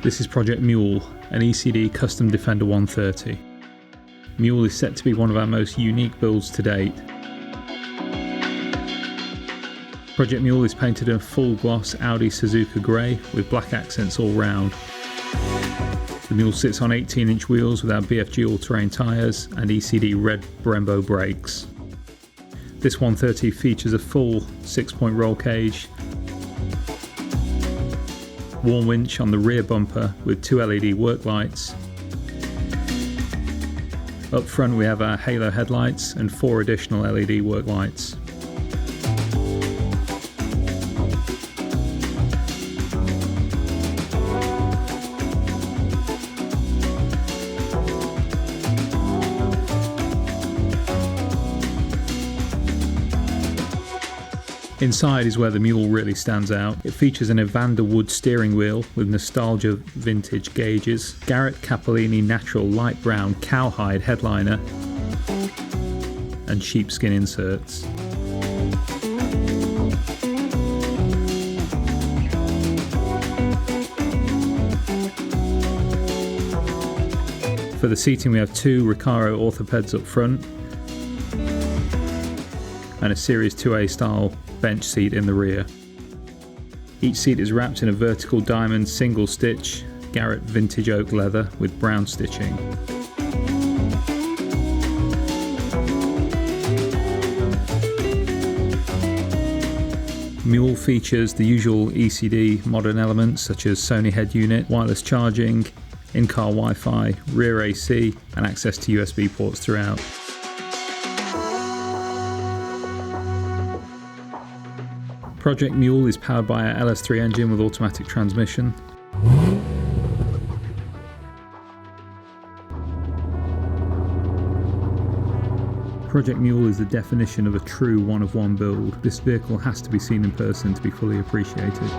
This is Project Mule, an E.C.D Custom Defender 130. Mule is set to be one of our most unique builds to date. Project Mule is painted in a full gloss Audi Suzuka grey with black accents all round. The Mule sits on 18-inch wheels with our BFG all-terrain tyres and E.C.D red Brembo brakes. This 130 features a full 6-point roll cage, warm winch on the rear bumper with 2 LED work lights. Up front we have our halo headlights and 4 additional LED work lights. Inside is where the Mule really stands out. It features an Evander wood steering wheel with nostalgia vintage gauges, Garrett Capellini natural light brown cowhide headliner, and sheepskin inserts. For the seating we have 2 Recaro orthopeds up front and a Series 2A style bench seat in the rear. Each seat is wrapped in a vertical diamond single stitch Garrett vintage oak leather with brown stitching. Mule features the usual E.C.D modern elements such as Sony head unit, wireless charging, in-car Wi-Fi, rear AC and access to USB ports throughout. Project Mule is powered by our LS3 engine with automatic transmission. Project Mule is the definition of a true one-of-one build. This vehicle has to be seen in person to be fully appreciated.